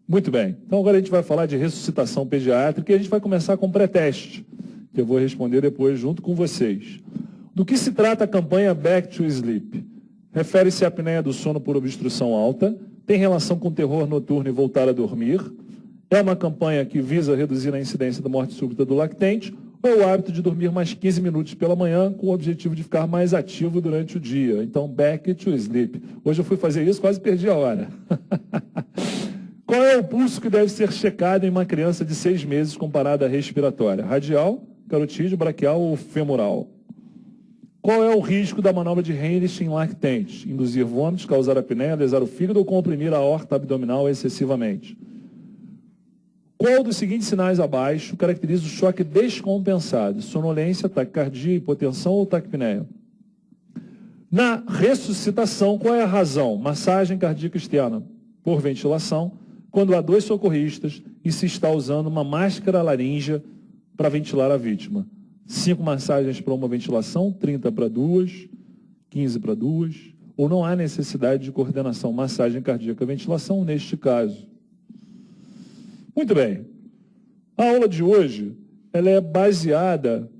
Muito bem. Então agora a gente vai falar de ressuscitação pediátrica e a gente vai começar com pré-teste, que eu vou responder depois junto com vocês. Do que se trata a campanha Back to Sleep? Refere-se à apneia do sono por obstrução alta, tem relação com terror noturno e voltar a dormir, é uma campanha que visa reduzir a incidência da morte súbita do lactente, ou é o hábito de dormir mais 15 minutos pela manhã com o objetivo de ficar mais ativo durante o dia. Então, Back to Sleep. Hoje eu fui fazer isso, quase perdi a hora. Qual é o pulso que deve ser checado em uma criança de 6 meses com parada respiratória? Radial, carotídeo, braquial ou femoral? Qual é o risco da manobra de Heinrich em lactentes? Induzir vômitos, causar apneia, lesar o fígado ou comprimir a aorta abdominal excessivamente? Qual dos seguintes sinais abaixo caracteriza o choque descompensado? Sonolência, taquicardia, hipotensão ou taquipneia? Na ressuscitação, qual é a razão? Massagem cardíaca externa por ventilação, quando há 2 socorristas e se está usando uma máscara laríngea para ventilar a vítima. 5 massagens para uma ventilação, 30 para 2, 15 para 2, ou não há necessidade de coordenação massagem cardíaca ventilação neste caso. Muito bem. A aula de hoje ela é baseada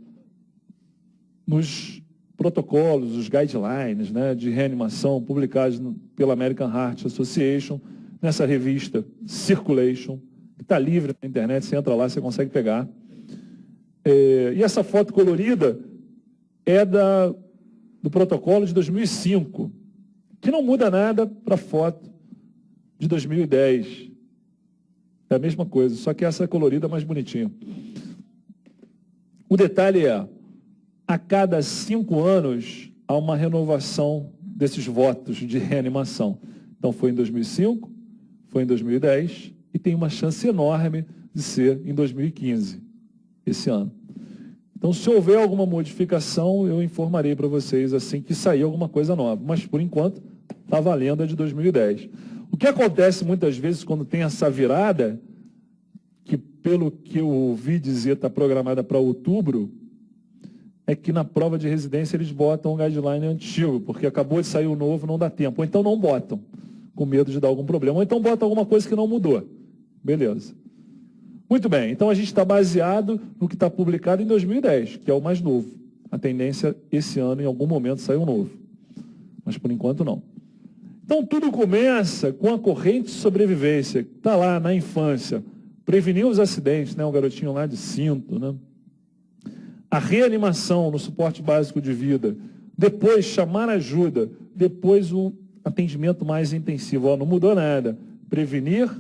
nos protocolos, os guidelines, né, de reanimação publicados pela American Heart Association, nessa revista Circulation, que está livre na internet, você entra lá, você consegue pegar. E essa foto colorida é do protocolo de 2005, que não muda nada para a foto de 2010. É a mesma coisa, só que essa é colorida mais bonitinha. O detalhe é, a cada 5 anos, há uma renovação desses votos de reanimação. Então, foi em 2005, foi em 2010 e tem uma chance enorme de ser em 2015, esse ano. Então, se houver alguma modificação, eu informarei para vocês assim que sair alguma coisa nova. Mas, por enquanto, está valendo a de 2010. O que acontece muitas vezes quando tem essa virada, que pelo que eu ouvi dizer está programada para outubro, é que na prova de residência eles botam um guideline antigo, porque acabou de sair o novo, não dá tempo. Ou então não botam, com medo de dar algum problema. Ou então botam alguma coisa que não mudou. Beleza. Muito bem, então a gente está baseado no que está publicado em 2010, que é o mais novo. A tendência, esse ano, em algum momento, saiu um novo. Mas por enquanto não. Então tudo começa com a corrente de sobrevivência, que está lá na infância. Prevenir os acidentes, né? Um garotinho lá de cinto, né? A reanimação no suporte básico de vida, depois chamar ajuda, depois o atendimento mais intensivo. Ó, não mudou nada. Prevenir,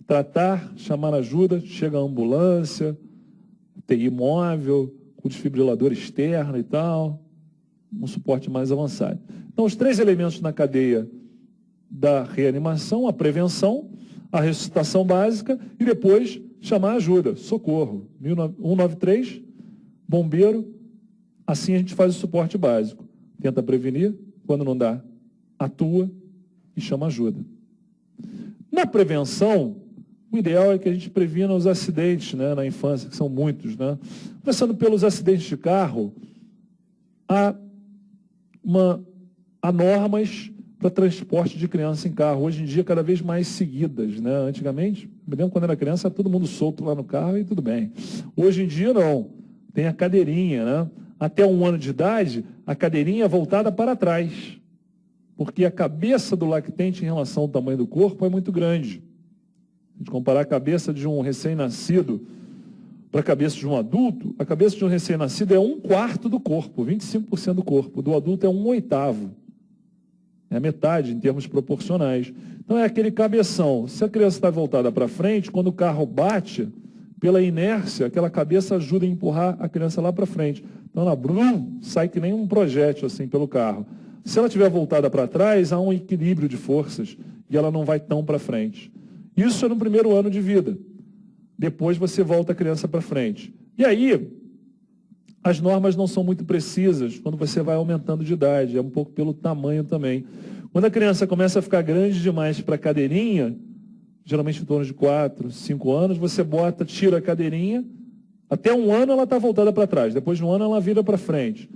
tratar, chamar ajuda, chega a ambulância, TI móvel, com desfibrilador externo e tal, um suporte mais avançado. Então, os 3 elementos na cadeia da reanimação, a prevenção, a ressuscitação básica e depois chamar ajuda, socorro, 193, bombeiro, assim a gente faz o suporte básico. Tenta prevenir, quando não dá, atua e chama ajuda. Na prevenção, o ideal é que a gente previna os acidentes, né, na infância, que são muitos, né? Começando pelos acidentes de carro, há normas para transporte de criança em carro. Hoje em dia, cada vez mais seguidas, né? Antigamente, me lembro quando era criança, todo mundo solto lá no carro e tudo bem. Hoje em dia, não. Tem a cadeirinha, né? Até 1 ano de idade, a cadeirinha é voltada para trás, porque a cabeça do lactente em relação ao tamanho do corpo é muito grande. Se a gente comparar a cabeça de um recém-nascido para a cabeça de um adulto, a cabeça de um recém-nascido é 1/4 do corpo, 25% do corpo. Do adulto é 1/8. É a metade em termos proporcionais. Então é aquele cabeção. Se a criança está voltada para frente, quando o carro bate, pela inércia, aquela cabeça ajuda a empurrar a criança lá para frente. Então ela sai que nem um projétil assim pelo carro. Se ela estiver voltada para trás, há um equilíbrio de forças e ela não vai tão para frente. Isso é no primeiro ano de vida. Depois você volta a criança para frente. E aí, as normas não são muito precisas quando você vai aumentando de idade, é um pouco pelo tamanho também. Quando a criança começa a ficar grande demais para a cadeirinha, geralmente em torno de 4, 5 anos, você tira a cadeirinha, até 1 ano ela está voltada para trás, depois de 1 ano ela vira para frente.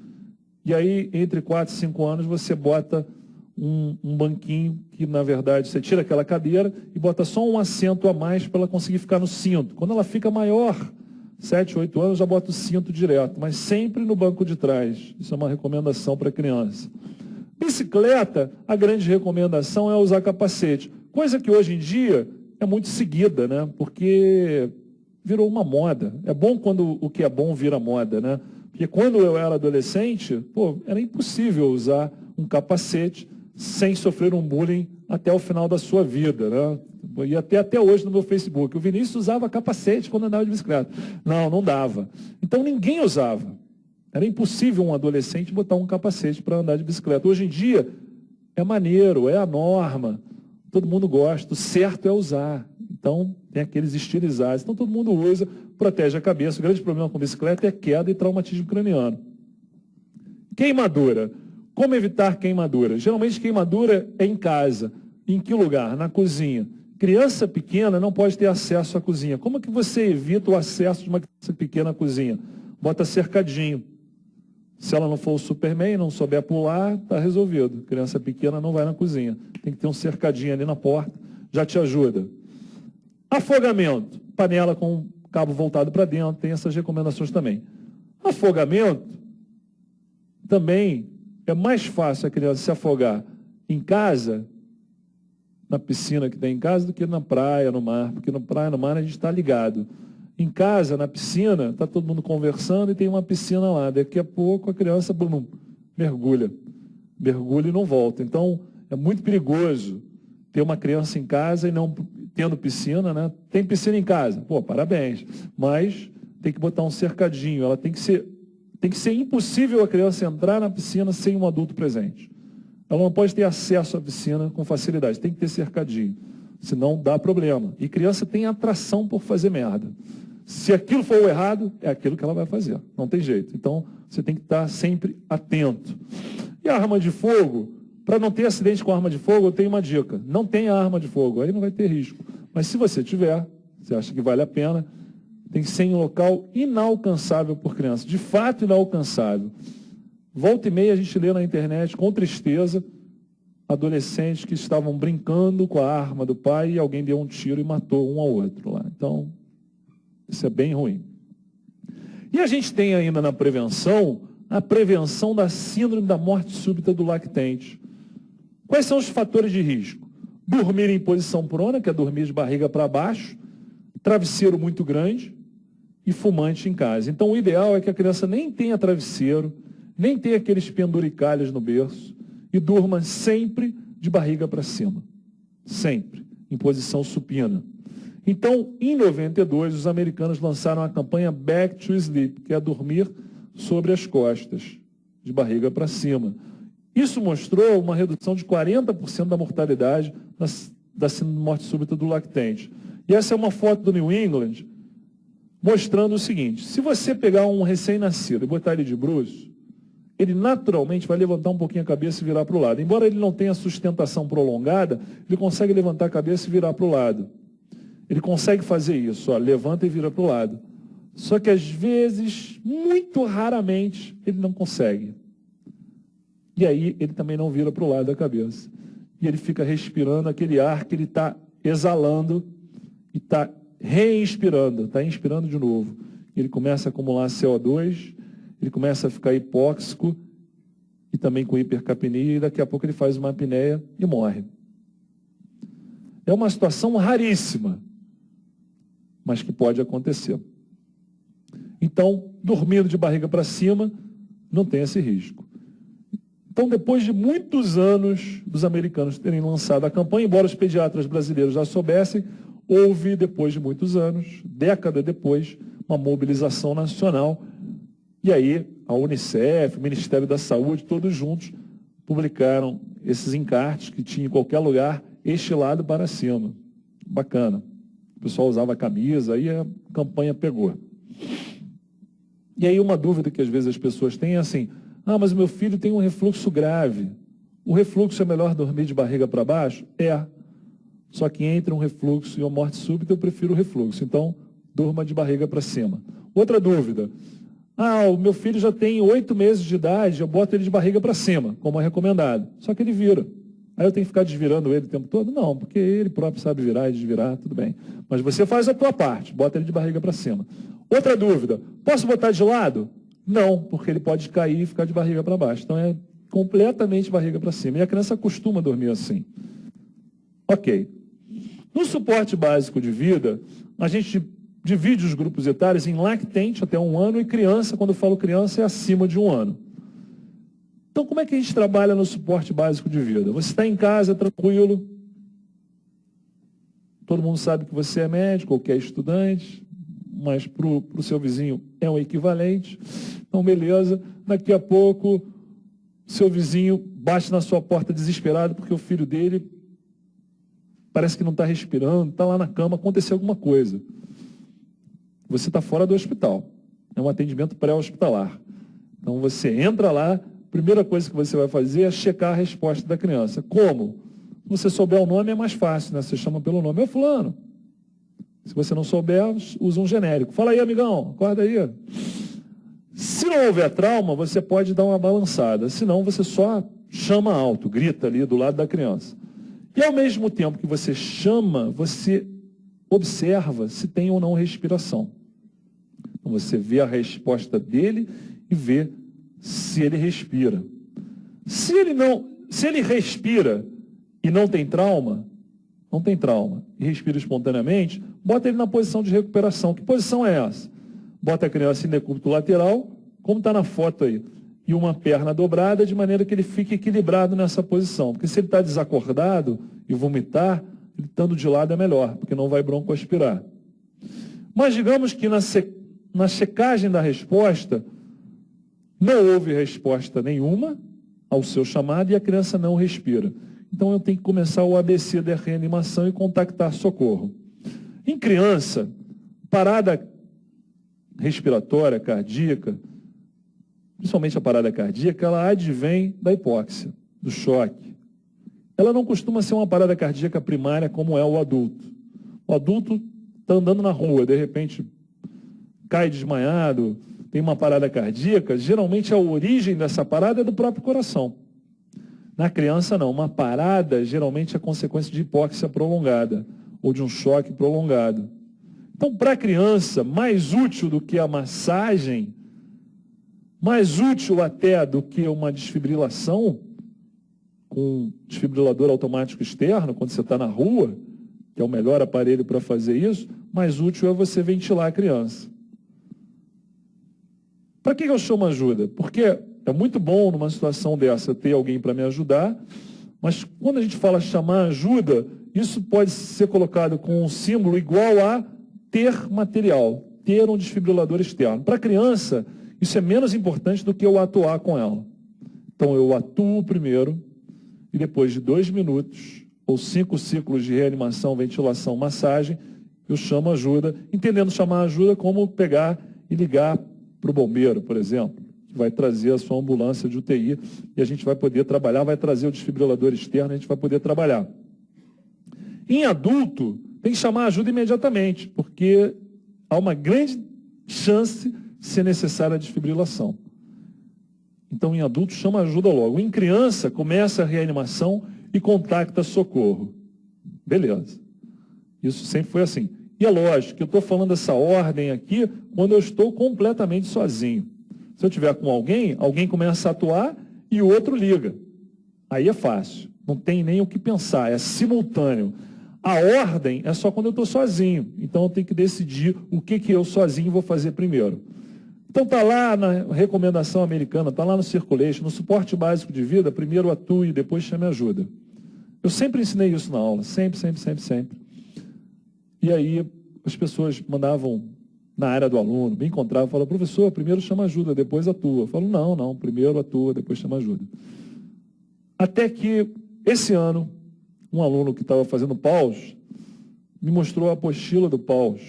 E aí, entre 4 e 5 anos, você bota um banquinho que, na verdade, você tira aquela cadeira e bota só um assento a mais para ela conseguir ficar no cinto. Quando ela fica maior, 7, 8 anos, já bota o cinto direto, mas sempre no banco de trás. Isso é uma recomendação para a criança. Bicicleta, a grande recomendação é usar capacete, coisa que hoje em dia é muito seguida, né? Porque virou uma moda. É bom quando o que é bom vira moda, né? Porque quando eu era adolescente, era impossível usar um capacete sem sofrer um bullying até o final da sua vida, né? E até hoje no meu Facebook. O Vinícius usava capacete quando andava de bicicleta. Não dava. Então ninguém usava. Era impossível um adolescente botar um capacete para andar de bicicleta. Hoje em dia é maneiro, é a norma. Todo mundo gosta. O certo é usar. Então tem aqueles estilizados. Então todo mundo usa, protege a cabeça. O grande problema com bicicleta é queda e traumatismo craniano. Queimadura. Como evitar queimadura? Geralmente queimadura é em casa. Em que lugar? Na cozinha. Criança pequena não pode ter acesso à cozinha. Como é que você evita o acesso de uma criança pequena à cozinha? Bota cercadinho. Se ela não for o Superman, não souber pular, está resolvido. Criança pequena não vai na cozinha. Tem que ter um cercadinho ali na porta, já te ajuda. Afogamento. Panela com cabo voltado para dentro, tem essas recomendações também. Afogamento, também é mais fácil a criança se afogar em casa, na piscina que tem em casa, do que na praia, no mar. Porque na praia, no mar, a gente está ligado. Em casa, na piscina, está todo mundo conversando e tem uma piscina lá. Daqui a pouco a criança mergulha. Mergulha e não volta. Então, é muito perigoso ter uma criança em casa e não tendo piscina, né? Tem piscina em casa? Parabéns. Mas tem que botar um cercadinho. Ela tem que ser impossível a criança entrar na piscina sem um adulto presente. Ela não pode ter acesso à piscina com facilidade. Tem que ter cercadinho. Senão dá problema. E criança tem atração por fazer merda. Se aquilo for o errado, é aquilo que ela vai fazer. Não tem jeito. Então, você tem que estar sempre atento. E a arma de fogo, para não ter acidente com arma de fogo, eu tenho uma dica. Não tenha arma de fogo, aí não vai ter risco. Mas se você tiver, você acha que vale a pena, tem que ser em um local inalcançável por criança. De fato, inalcançável. Volta e meia a gente lê na internet, com tristeza, adolescentes que estavam brincando com a arma do pai e alguém deu um tiro e matou um ao outro lá. Então, isso é bem ruim. E a gente tem ainda na prevenção, a prevenção da síndrome da morte súbita do lactente. Quais são os fatores de risco? Dormir em posição prona, que é dormir de barriga para baixo, travesseiro muito grande e fumante em casa. Então, o ideal é que a criança nem tenha travesseiro, nem tenha aqueles penduricalhos no berço e durma sempre de barriga para cima. Sempre, em posição supina. Então, em 92, os americanos lançaram a campanha Back to Sleep, que é dormir sobre as costas, de barriga para cima. Isso mostrou uma redução de 40% da mortalidade da síndrome de morte súbita do lactente. E essa é uma foto do New England, mostrando o seguinte: se você pegar um recém-nascido e botar ele de bruços, ele naturalmente vai levantar um pouquinho a cabeça e virar para o lado. Embora ele não tenha sustentação prolongada, ele consegue levantar a cabeça e virar para o lado. Ele consegue fazer isso, levanta e vira para o lado. Só que às vezes, muito raramente, ele não consegue. E aí ele também não vira para o lado da cabeça. E ele fica respirando aquele ar que ele está exalando e está reinspirando, está inspirando de novo. Ele começa a acumular CO2, ele começa a ficar hipóxico e também com hipercapnia, e daqui a pouco ele faz uma apneia e morre. É uma situação raríssima, mas que pode acontecer. Então, dormindo de barriga para cima, não tem esse risco. Então, depois de muitos anos dos americanos terem lançado a campanha, embora os pediatras brasileiros já soubessem, houve, depois de muitos anos, década depois, uma mobilização nacional. E aí, a Unicef, o Ministério da Saúde, todos juntos, publicaram esses encartes que tinham em qualquer lugar, estilado para cima. Bacana. O pessoal usava a camisa, aí a campanha pegou. E aí uma dúvida que às vezes as pessoas têm é assim: mas o meu filho tem um refluxo grave. O refluxo é melhor dormir de barriga para baixo? É. Só que entre um refluxo e uma morte súbita, eu prefiro o refluxo. Então, durma de barriga para cima. Outra dúvida. O meu filho já tem 8 meses de idade, eu boto ele de barriga para cima, como é recomendado. Só que ele vira. Aí eu tenho que ficar desvirando ele o tempo todo? Não, porque ele próprio sabe virar e desvirar, tudo bem. Mas você faz a tua parte, bota ele de barriga para cima. Outra dúvida. Posso botar de lado? Não, porque ele pode cair e ficar de barriga para baixo. Então é completamente barriga para cima. E a criança costuma dormir assim. Ok. No suporte básico de vida, a gente divide os grupos etários em lactente até 1 ano e criança, quando eu falo criança, é acima de 1 ano. Então, como é que a gente trabalha no suporte básico de vida? Você está em casa, tranquilo, todo mundo sabe que você é médico ou que é estudante, mas para o seu vizinho é um equivalente. Então, beleza, daqui a pouco, seu vizinho bate na sua porta desesperado porque o filho dele parece que não está respirando, está lá na cama, aconteceu alguma coisa. Você está fora do hospital. É um atendimento pré-hospitalar. Então, você entra lá, a primeira coisa que você vai fazer é checar a resposta da criança. Como? Se você souber o nome, é mais fácil, né? Você chama pelo nome. Fulano. Se você não souber, usa um genérico. Fala aí, amigão, acorda aí. Se não houver trauma, você pode dar uma balançada. Senão, você só chama alto, grita ali do lado da criança. E, ao mesmo tempo que você chama, você observa se tem ou não respiração. Então, você vê a resposta dele e vê se ele respira. Se ele respira e não tem trauma, e respira espontaneamente, bota ele na posição de recuperação. Que posição é essa? Bota a criança em decúbito lateral, como está na foto aí, e uma perna dobrada, de maneira que ele fique equilibrado nessa posição. Porque se ele está desacordado e vomitar, ele estando de lado é melhor, porque não vai broncoaspirar. Mas digamos que na checagem da resposta, não houve resposta nenhuma ao seu chamado e a criança não respira. Então eu tenho que começar o ABC da reanimação e contactar socorro. Em criança, parada respiratória, cardíaca, principalmente a parada cardíaca, ela advém da hipóxia, do choque. Ela não costuma ser uma parada cardíaca primária como é o adulto. O adulto está andando na rua, de repente cai desmaiado, tem uma parada cardíaca, geralmente a origem dessa parada é do próprio coração. Na criança não, uma parada geralmente é consequência de hipóxia prolongada ou de um choque prolongado. Então, para a criança, mais útil do que a massagem, mais útil até do que uma desfibrilação, com um desfibrilador automático externo, quando você está na rua, que é o melhor aparelho para fazer isso, mais útil é você ventilar a criança. Para que eu chamo ajuda? Porque é muito bom numa situação dessa ter alguém para me ajudar, mas quando a gente fala chamar ajuda, isso pode ser colocado com um símbolo igual a ter material, ter um desfibrilador externo. Para a criança, isso é menos importante do que eu atuar com ela. Então eu atuo primeiro e depois de 2 minutos ou 5 ciclos de reanimação, ventilação, massagem, eu chamo ajuda, entendendo chamar ajuda como pegar e ligar para o bombeiro, por exemplo, que vai trazer a sua ambulância de UTI e a gente vai poder trabalhar, vai trazer o desfibrilador externo e a gente vai poder trabalhar. Em adulto, tem que chamar ajuda imediatamente, porque há uma grande chance de ser necessária a desfibrilação. Então, em adulto, chama ajuda logo. Em criança, começa a reanimação e contacta socorro. Beleza. Isso sempre foi assim. E é lógico que eu estou falando essa ordem aqui quando eu estou completamente sozinho. Se eu estiver com alguém, alguém começa a atuar e o outro liga. Aí é fácil. Não tem nem o que pensar, é simultâneo. A ordem é só quando eu estou sozinho. Então eu tenho que decidir o que eu sozinho vou fazer primeiro. Então está lá na recomendação americana, está lá no Circulation, no suporte básico de vida, primeiro atue, depois chame ajuda. Eu sempre ensinei isso na aula, sempre. E aí as pessoas mandavam na área do aluno, me encontravam, falavam, professor, primeiro chama ajuda, depois atua. Eu falo, não, primeiro atua, depois chama ajuda. Até que esse ano, um aluno que estava fazendo PAUS me mostrou a apostila do PAUS,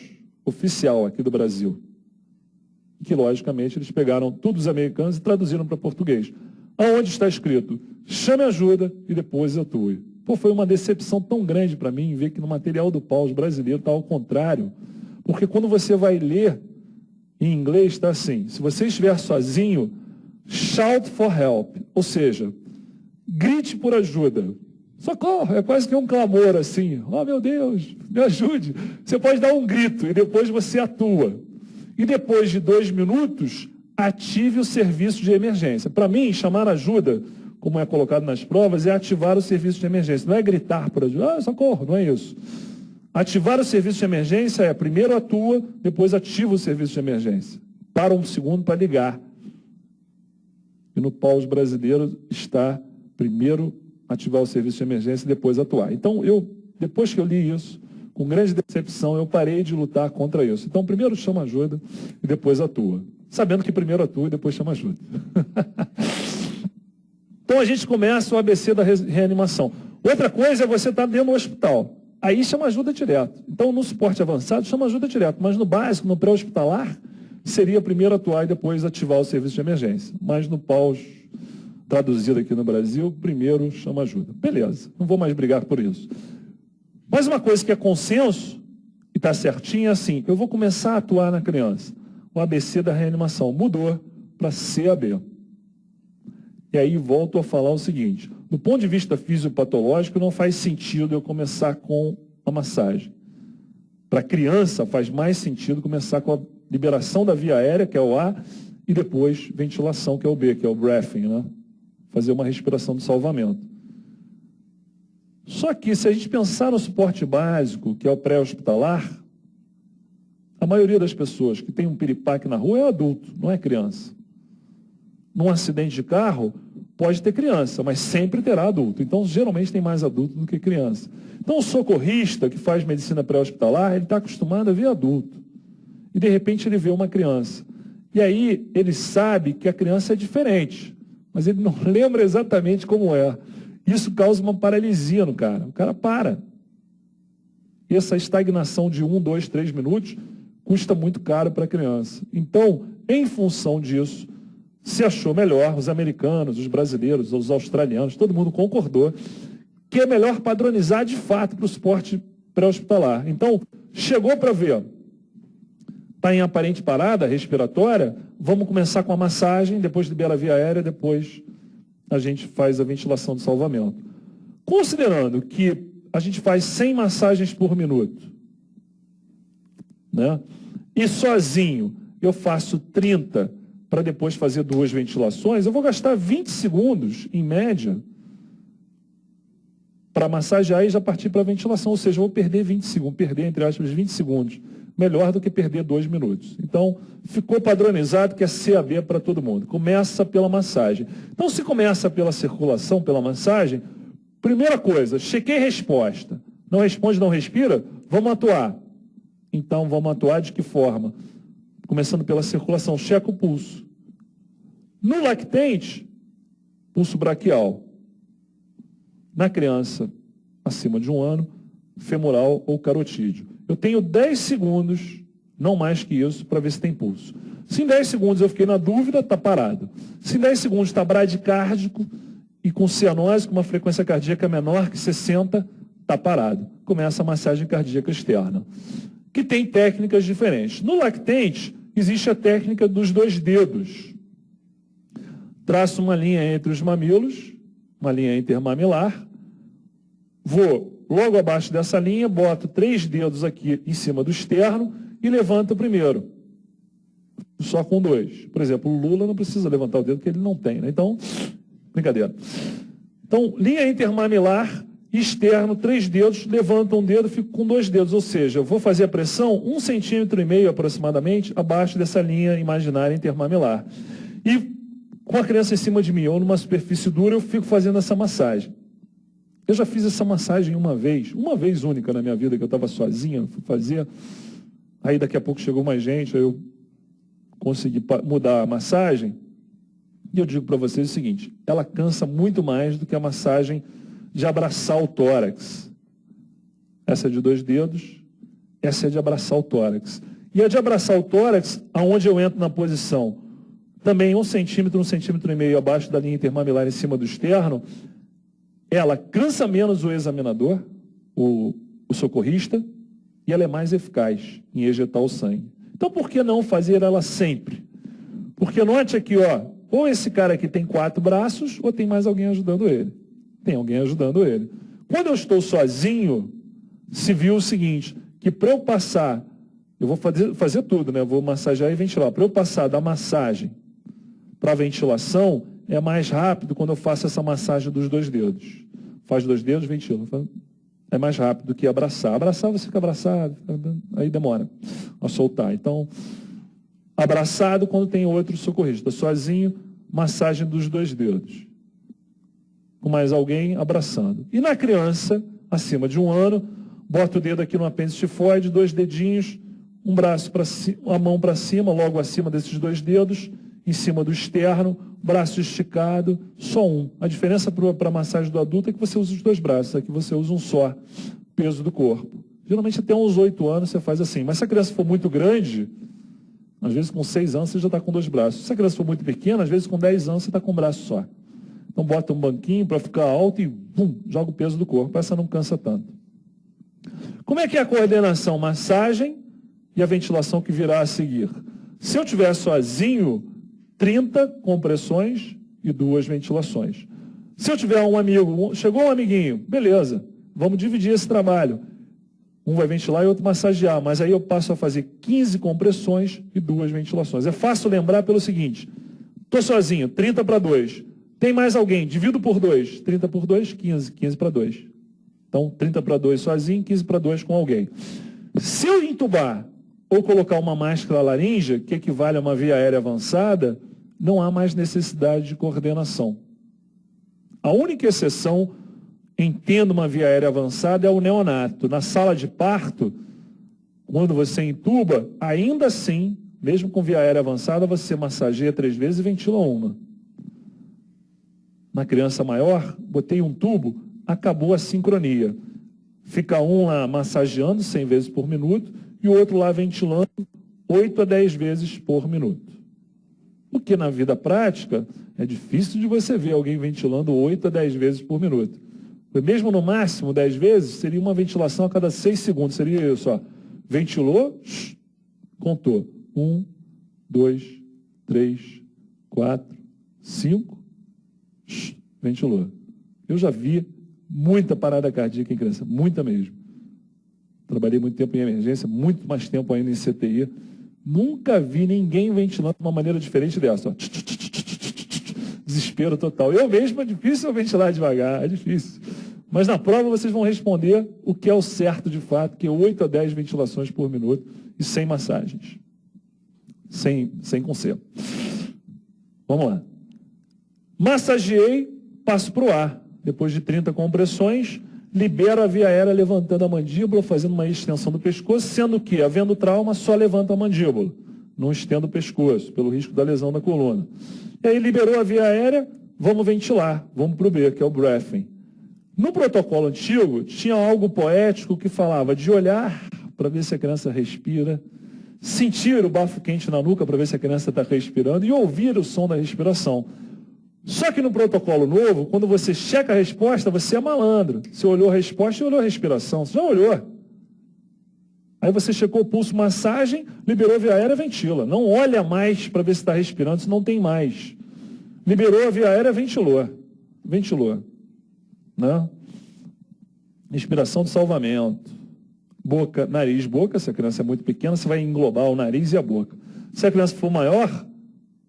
oficial aqui do Brasil. Que, logicamente, eles pegaram todos os americanos e traduziram para português. Aonde está escrito, chame ajuda e depois atue. Pô, foi uma decepção tão grande para mim ver que no material do Paus brasileiro está ao contrário. Porque quando você vai ler em inglês, está assim, se você estiver sozinho, shout for help, ou seja, grite por ajuda. Socorro, é quase que um clamor assim, oh meu Deus, me ajude. Você pode dar um grito e depois você atua. E depois de 2 minutos, ative o serviço de emergência. Para mim, chamar ajuda, como é colocado nas provas, é ativar o serviço de emergência. Não é gritar por ajuda, socorro, não é isso. Ativar o serviço de emergência é, primeiro atua, depois ativa o serviço de emergência. Para um segundo para ligar. E no Paus brasileiro está primeiro ativar o serviço de emergência e depois atuar. Então, depois que eu li isso, com grande decepção, eu parei de lutar contra isso. Então, primeiro chama ajuda e depois atua. Sabendo que primeiro atua e depois chama ajuda. Então, a gente começa o ABC da reanimação. Outra coisa é você estar dentro do hospital. Aí chama ajuda direto. Então, no suporte avançado, chama ajuda direto. Mas no básico, no pré-hospitalar, seria primeiro atuar e depois ativar o serviço de emergência. Mas no Paus, traduzido aqui no Brasil, primeiro chama ajuda. Beleza, não vou mais brigar por isso. Mas uma coisa que é consenso, e está certinho, é assim, eu vou começar a atuar na criança. O ABC da reanimação mudou para CAB. E aí volto a falar o seguinte, do ponto de vista fisiopatológico, não faz sentido eu começar com a massagem. Para criança, faz mais sentido começar com a liberação da via aérea, que é o A, e depois ventilação, que é o B, que é o breathing, né? Fazer uma respiração de salvamento. Só que, se a gente pensar no suporte básico, que é o pré-hospitalar, a maioria das pessoas que tem um piripaque na rua é adulto, não é criança. Num acidente de carro, pode ter criança, mas sempre terá adulto. Então, geralmente tem mais adulto do que criança. Então, o socorrista que faz medicina pré-hospitalar, ele está acostumado a ver adulto. E, de repente, ele vê uma criança. E aí, ele sabe que a criança é diferente, mas ele não lembra exatamente como é. Isso causa uma paralisia no cara. O cara para. E essa estagnação de 1, 2, 3 minutos custa muito caro para a criança. Então, em função disso, se achou melhor, os americanos, os brasileiros, os australianos, todo mundo concordou que é melhor padronizar de fato para o suporte pré-hospitalar. Então, chegou para ver, está em aparente parada respiratória, vamos começar com a massagem, depois libera a via aérea, depois a gente faz a ventilação de salvamento. Considerando que a gente faz 100 massagens por minuto, né? E sozinho eu faço 30 para depois fazer 2 ventilações, eu vou gastar 20 segundos, em média, para massagear e já partir para a ventilação. Ou seja, eu vou perder 20 segundos, perder, entre aspas, 20 segundos. Melhor do que perder 2 minutos. Então, ficou padronizado que é CAB para todo mundo. Começa pela massagem. Então, se começa pela circulação, pela massagem, primeira coisa, chequei resposta. Não responde, não respira? Vamos atuar. Então, vamos atuar de que forma? Começando pela circulação, checa o pulso. No lactente, pulso braquial. Na criança acima de 1 ano, femoral ou carotídeo. Eu tenho 10 segundos, não mais que isso, para ver se tem pulso. Se em 10 segundos eu fiquei na dúvida, está parado. Se em 10 segundos está bradicárdico e com cianose, com uma frequência cardíaca menor que 60, está parado. Começa a massagem cardíaca externa, que tem técnicas diferentes. No lactente, existe a técnica dos 2 dedos. Traço uma linha entre os mamilos, uma linha intermamilar, vou logo abaixo dessa linha, boto 3 dedos aqui em cima do externo e levanto o primeiro. Só com 2. Por exemplo, o Lula não precisa levantar o dedo, porque ele não tem, né? Então, brincadeira. Então, linha intermamilar, externo, 3 dedos, levanto um dedo, fico com 2 dedos. Ou seja, eu vou fazer a pressão 1,5 cm aproximadamente abaixo dessa linha imaginária intermamilar. E com a criança em cima de mim ou numa superfície dura, eu fico fazendo essa massagem. Eu já fiz essa massagem uma vez única na minha vida, que eu estava sozinha, fui fazer. Aí daqui a pouco chegou mais gente, aí eu consegui mudar a massagem. E eu digo para vocês o seguinte, ela cansa muito mais do que a massagem de abraçar o tórax. Essa é de 2 dedos, essa é de abraçar o tórax. E a de abraçar o tórax, aonde eu entro na posição, também 1 centímetro, 1,5 cm abaixo da linha intermamilar em cima do externo, ela cansa menos o examinador, o socorrista, e ela é mais eficaz em ejetar o sangue. Então, por que não fazer ela sempre? Porque note aqui, ó, ou esse cara aqui tem 4 braços, ou tem mais alguém ajudando ele. Tem alguém ajudando ele. Quando eu estou sozinho, se viu o seguinte, que para eu passar, eu vou fazer tudo, né? Eu vou massagear e ventilar. Para eu passar da massagem para a ventilação, é mais rápido quando eu faço essa massagem dos 2 dedos. Faz 2 dedos, ventila. É mais rápido do que abraçar. Abraçar, você fica abraçado, aí demora a soltar. Então, abraçado quando tem outro socorrista. Sozinho, massagem dos 2 dedos. Com mais alguém, abraçando. E na criança, acima de 1 ano, bota o dedo aqui no apêndice tifoide, 2 dedinhos, um braço para cima, a mão para cima, logo acima desses 2 dedos, em cima do externo, braço esticado, só um. A diferença para a massagem do adulto é que você usa os 2 braços, aqui você usa um só, peso do corpo. Geralmente até uns 8 anos você faz assim, mas se a criança for muito grande, às vezes com 6 anos você já está com 2 braços. Se a criança for muito pequena, às vezes com 10 anos você está com um braço só. Então bota um banquinho para ficar alto e pum, joga o peso do corpo, essa não cansa tanto. Como é que é a coordenação? Massagem e a ventilação que virá a seguir. Se eu estiver sozinho, 30 compressões e 2 ventilações. Se eu tiver um amigo, chegou um amiguinho, beleza, vamos dividir esse trabalho. Um vai ventilar e outro massagear, mas aí eu passo a fazer 15 compressões e 2 ventilações. É fácil lembrar pelo seguinte, estou sozinho, 30 para 2. Tem mais alguém, divido por 2. 30 por 2, 15. 15 para 2. Então, 30 para 2 sozinho, 15 para 2 com alguém. Se eu entubar ou colocar uma máscara laríngea, que equivale a uma via aérea avançada, não há mais necessidade de coordenação. A única exceção em tendo uma via aérea avançada é o neonato. Na sala de parto, quando você entuba, ainda assim, mesmo com via aérea avançada, você massageia 3 vezes e ventila 1. Na criança maior, botei um tubo, acabou a sincronia. Fica um lá massageando 100 vezes por minuto e o outro lá ventilando 8 a 10 vezes por minuto. Porque na vida prática, é difícil de você ver alguém ventilando 8 a 10 vezes por minuto. Mesmo no máximo 10 vezes, seria uma ventilação a cada 6 segundos. Seria isso, ó. Ventilou, contou. 1, 2, 3, 4, 5, ventilou. Eu já vi muita parada cardíaca em criança, muita mesmo. Trabalhei muito tempo em emergência, muito mais tempo ainda em CTI. Nunca vi ninguém ventilando de uma maneira diferente dessa. Ó. Desespero total. Eu mesmo é difícil ventilar devagar, é difícil. Mas na prova vocês vão responder o que é o certo de fato, que é 8 a 10 ventilações por minuto e sem massagens. Sem conserto. Vamos lá. Massageei, passo para o ar. Depois de 30 compressões, libero a via aérea levantando a mandíbula, fazendo uma extensão do pescoço, sendo que, havendo trauma, só levanta a mandíbula. Não estendo o pescoço, pelo risco da lesão da coluna. E aí liberou a via aérea, vamos ventilar. Vamos para o B, que é o breathing. No protocolo antigo, tinha algo poético que falava de olhar para ver se a criança respira, sentir o bafo quente na nuca para ver se a criança está respirando e ouvir o som da respiração. Só que no protocolo novo, quando você checa a resposta, você é malandro. Você olhou a resposta e olhou a respiração. Você já olhou. Aí você checou o pulso, massagem, liberou a via aérea, ventila. Não olha mais para ver se está respirando, se não tem mais. Liberou a via aérea, ventilou. Ventilou. Né? Respiração de salvamento. Boca, nariz, boca. Se a criança é muito pequena, você vai englobar o nariz e a boca. Se a criança for maior,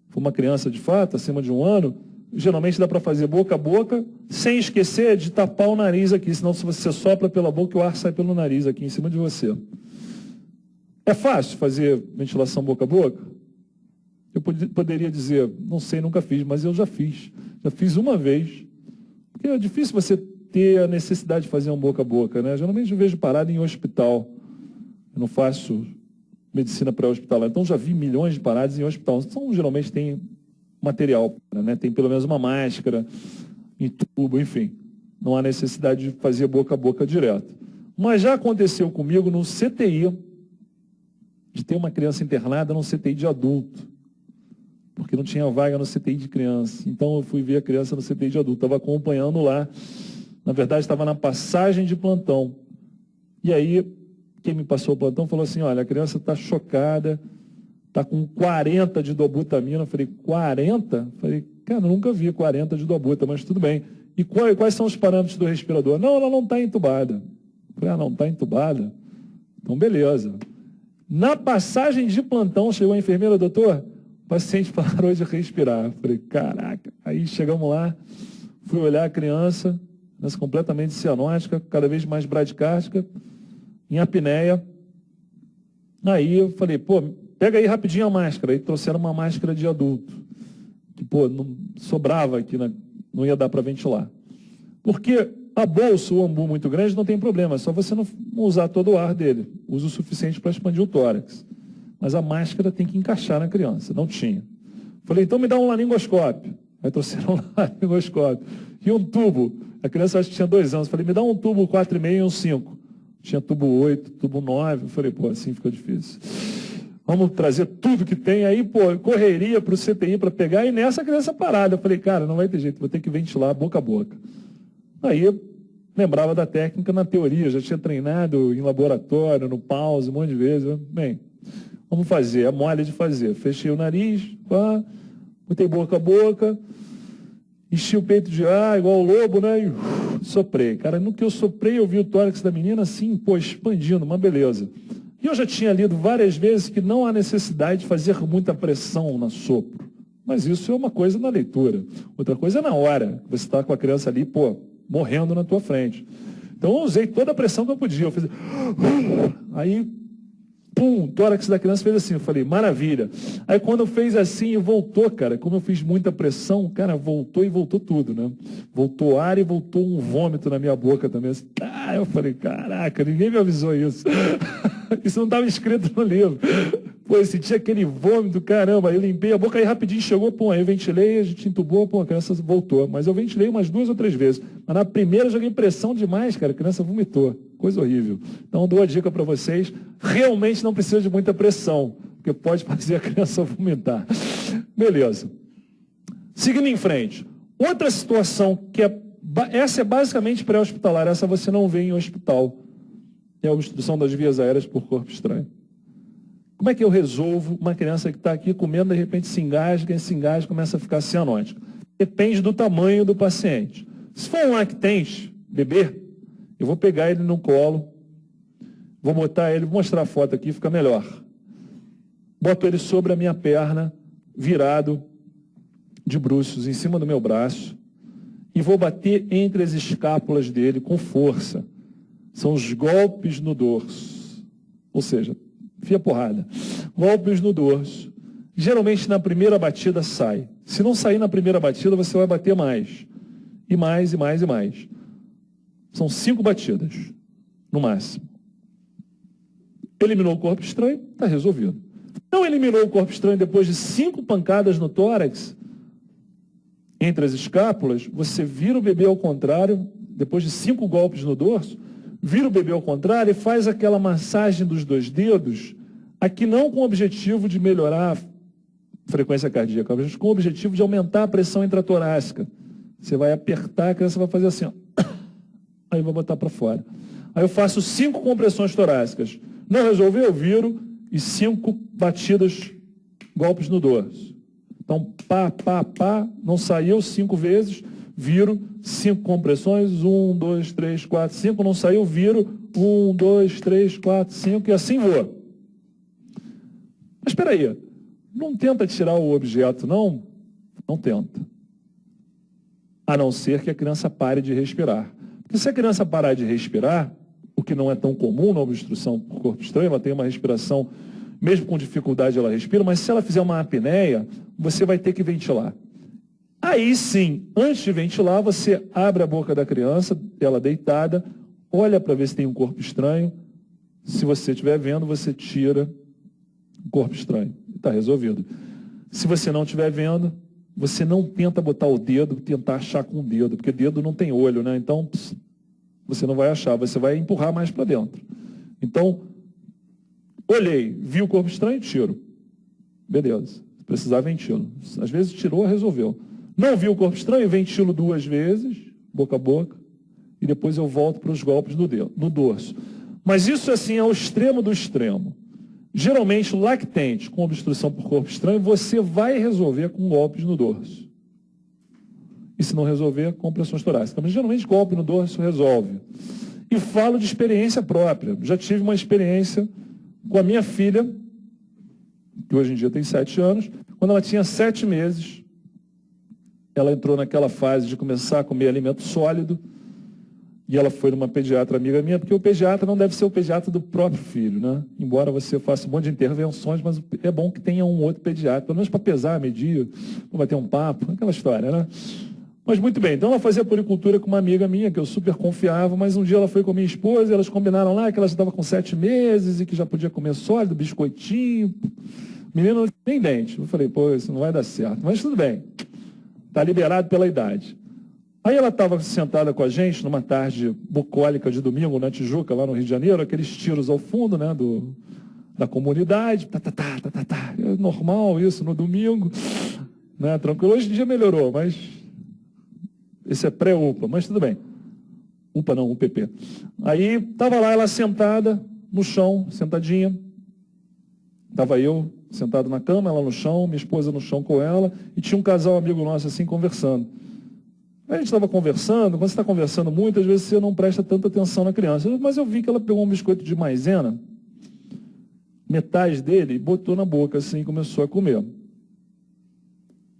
for uma criança de fato, acima de 1 ano, geralmente dá para fazer boca a boca, sem esquecer de tapar o nariz aqui, senão se você sopra pela boca, o ar sai pelo nariz aqui em cima de você. É fácil fazer ventilação boca a boca? Eu poderia dizer, não sei, nunca fiz, mas eu já fiz. Já fiz uma vez. Porque é difícil você ter a necessidade de fazer um boca a boca, né? Geralmente eu vejo parada em hospital. Eu não faço medicina pré-hospitalar, então já vi milhões de paradas em hospital. Então, geralmente tem material, né? Tem pelo menos uma máscara, em tubo, enfim. Não há necessidade de fazer boca a boca direto. Mas já aconteceu comigo no CTI, de ter uma criança internada no CTI de adulto, porque não tinha vaga no CTI de criança. Então eu fui ver a criança no CTI de adulto, estava acompanhando lá Na verdade, estava na passagem de plantão. E aí, quem me passou o plantão falou assim, olha, a criança está chocada, está com 40 de dobutamina. Eu falei, 40? Falei, cara, nunca vi 40 de dobuta, mas tudo bem. E quais são os parâmetros do respirador? Não, ela não está entubada. Eu falei, não está entubada? Então, beleza. Na passagem de plantão, chegou a enfermeira, doutor, o paciente parou de respirar. Eu falei, caraca. Aí chegamos lá, fui olhar a criança completamente cianótica, cada vez mais bradicárdica, em apneia. Aí eu falei, pô, pega aí rapidinho a máscara. Aí trouxeram uma máscara de adulto, que, pô, não sobrava aqui, não ia dar para ventilar. Porque a bolsa, o ambu muito grande, não tem problema, é só você não usar todo o ar dele. Usa o suficiente para expandir o tórax. Mas a máscara tem que encaixar na criança, não tinha. Falei, então me dá um laringoscópio. Aí trouxeram um laringoscópio. E um tubo. A criança acho que tinha 2 anos. Falei, me dá um tubo 4,5 e um 5. Tinha tubo 8, tubo 9. Falei, pô, assim ficou difícil. Vamos trazer tudo que tem. Aí, pô, correria para o CTI para pegar. E nessa a criança parada. Eu falei, cara, não vai ter jeito, vou ter que ventilar boca a boca. Aí eu lembrava da técnica na teoria. Já tinha treinado em laboratório, no pause, um monte de vezes. Bem, vamos fazer. É mole de fazer. Fechei o nariz, pá, botei boca a boca. Enchi o peito de ar, igual o lobo, né? E soprei. Cara, no que eu soprei, eu vi o tórax da menina assim, pô, expandindo, uma beleza. E eu já tinha lido várias vezes que não há necessidade de fazer muita pressão no sopro. Mas isso é uma coisa na leitura. Outra coisa é na hora, que você está com a criança ali, pô, morrendo na tua frente. Então eu usei toda a pressão que eu podia. Eu fiz... Aí, pum, o tórax da criança fez assim. Eu falei, maravilha. Aí quando fez assim e voltou, cara, como eu fiz muita pressão, cara, voltou e voltou tudo, né? Voltou ar e voltou um vômito na minha boca também. Ah, eu falei, caraca, ninguém me avisou isso. Isso não estava escrito no livro. Pô, eu senti aquele vômito, caramba. Aí eu limpei a boca, aí rapidinho chegou, pô, aí eu ventilei, a gente entubou, pô, a criança voltou. Mas eu ventilei umas 2 ou 3 vezes. Mas na primeira eu joguei pressão demais, cara, a criança vomitou. Coisa horrível. Então dou a dica para vocês, realmente não precisa de muita pressão, porque pode fazer a criança vomitar. Beleza. Seguindo em frente. Outra situação que essa é basicamente pré-hospitalar, essa você não vê em hospital. É a obstrução das vias aéreas por corpo estranho. Como é que eu resolvo uma criança que está aqui comendo, de repente se engasga, e começa a ficar cianótica? Depende do tamanho do paciente. Se for um lactente, bebê, eu vou pegar ele no colo, vou botar ele, vou mostrar a foto aqui, fica melhor. Boto ele sobre a minha perna, virado de bruços, em cima do meu braço, e vou bater entre as escápulas dele com força. São os golpes no dorso. Ou seja, enfia porrada. Golpes no dorso. Geralmente na primeira batida sai. Se não sair na primeira batida, você vai bater mais. E mais, e mais, e mais. São 5 batidas, no máximo. Eliminou o corpo estranho, está resolvido. Não eliminou o corpo estranho depois de 5 pancadas no tórax, entre as escápulas, você vira o bebê ao contrário, depois de 5 golpes no dorso, vira o bebê ao contrário e faz aquela massagem dos 2 dedos, aqui não com o objetivo de melhorar a frequência cardíaca, mas com o objetivo de aumentar a pressão intratorácica. Você vai apertar, a criança vai fazer assim, ó. Aí vai botar para fora. Aí eu faço 5 compressões torácicas. Não resolveu, eu viro e 5 batidas, golpes no dorso. Então, pá, pá, pá, não saiu 5 vezes, viro 5 compressões, 1, 2, 3, 4, 5, não saiu, viro 1, 2, 3, 4, 5 e assim vou. Mas espera aí, não tenta tirar o objeto, não? Não tenta. A não ser que a criança pare de respirar. Porque se a criança parar de respirar, o que não é tão comum na obstrução por corpo estranho, ela tem uma respiração, mesmo com dificuldade ela respira, mas se ela fizer uma apneia, você vai ter que ventilar. Aí sim, antes de ventilar, você abre a boca da criança, ela deitada, olha para ver se tem um corpo estranho. Se você estiver vendo, você tira o corpo estranho. Está resolvido. Se você não estiver vendo, você não tenta botar o dedo, tentar achar com o dedo, porque dedo não tem olho, né? Então, você não vai achar, você vai empurrar mais para dentro. Então, olhei, vi o corpo estranho, tiro. Beleza. Se precisar, ventilo. Às vezes tirou, resolveu. Não vi o corpo estranho, ventilo 2 vezes, boca a boca, e depois eu volto para os golpes no dorso. Mas isso, assim, é o extremo do extremo. Geralmente, lactente com obstrução por corpo estranho, você vai resolver com golpes no dorso. E se não resolver, compressões torácicas. Mas geralmente golpe no dorso resolve. E falo de experiência própria. Já tive uma experiência com a minha filha, que hoje em dia tem 7 anos, quando ela tinha 7 meses, ela entrou naquela fase de começar a comer alimento sólido, e ela foi numa pediatra amiga minha, porque o pediatra não deve ser o pediatra do próprio filho, né? Embora você faça um monte de intervenções, mas é bom que tenha um outro pediatra, pelo menos para pesar, medir, para bater um papo, aquela história, né? Mas muito bem, então ela fazia puericultura com uma amiga minha, que eu super confiava, mas um dia ela foi com a minha esposa, e elas combinaram lá que ela já estava com 7 meses e que já podia comer sólido, biscoitinho. Menino não tinha nem dente. Eu falei, pô, isso não vai dar certo. Mas tudo bem, está liberado pela idade. Aí ela estava sentada com a gente numa tarde bucólica de domingo na Tijuca, lá no Rio de Janeiro, aqueles tiros ao fundo, né, da comunidade. É normal isso no domingo, né, tranquilo. Hoje em dia melhorou, mas esse é pré-UPA, mas tudo bem. UPA não, UPP. Aí estava lá ela sentada no chão, sentadinha. Estava eu sentado na cama, ela no chão, minha esposa no chão com ela, e tinha um casal amigo nosso assim conversando. A gente estava conversando, quando você está conversando muito, às vezes você não presta tanta atenção na criança. Mas eu vi que ela pegou um biscoito de maisena, metade dele, e botou na boca assim e começou a comer.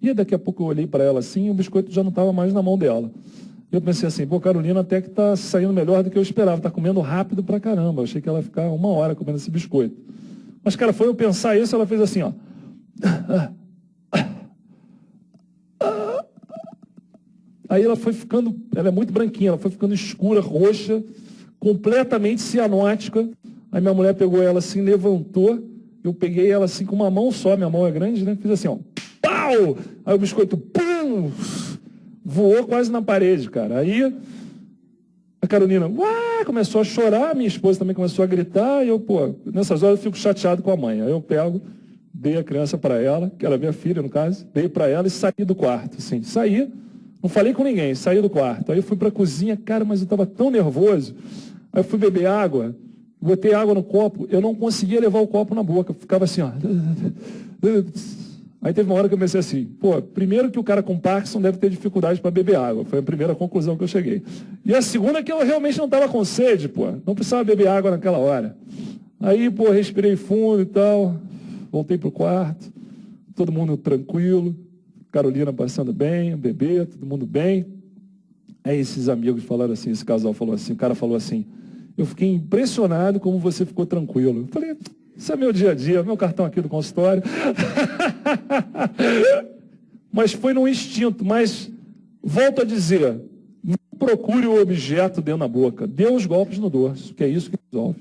E daqui a pouco eu olhei para ela assim e o biscoito já não estava mais na mão dela. Eu pensei assim, pô, Carolina até que está saindo melhor do que eu esperava, está comendo rápido pra caramba. Eu achei que ela ia ficar 1 hora comendo esse biscoito. Mas, cara, foi eu pensar isso, ela fez assim, ó. Aí ela foi ficando, ela é muito branquinha, ela foi ficando escura, roxa, completamente cianótica. Aí minha mulher pegou ela assim, levantou, eu peguei ela assim com uma mão só, minha mão é grande, né? Fiz assim, ó, pau! Aí o biscoito, pum! Voou quase na parede, cara. Aí a Carolina, uá, começou a chorar, minha esposa também começou a gritar, e eu, pô, nessas horas eu fico chateado com a mãe. Aí eu pego, dei a criança para ela, que era minha filha, no caso, dei para ela e saí do quarto, assim, saí. Não falei com ninguém, saí do quarto. Aí eu fui para a cozinha, cara, mas eu estava tão nervoso. Aí eu fui beber água, botei água no copo, eu não conseguia levar o copo na boca, ficava assim, ó. Aí teve uma hora que eu pensei assim, pô, primeiro que o cara com Parkinson deve ter dificuldade para beber água, foi a primeira conclusão que eu cheguei. E a segunda é que eu realmente não estava com sede, pô, não precisava beber água naquela hora. Aí, pô, respirei fundo e tal, voltei pro quarto, todo mundo tranquilo, Carolina passando bem, o bebê, todo mundo bem. Aí esses amigos falaram assim, esse casal falou assim, o cara falou assim, eu fiquei impressionado como você ficou tranquilo. Eu falei, isso é meu dia a dia, meu cartão aqui do consultório. Mas foi num instinto, mas volto a dizer, não procure o objeto dentro da boca, dê os golpes no dorso, que é isso que resolve.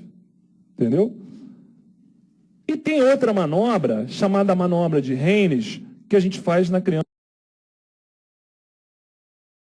Entendeu? E tem outra manobra, chamada manobra de Haynes, que a gente faz na criança.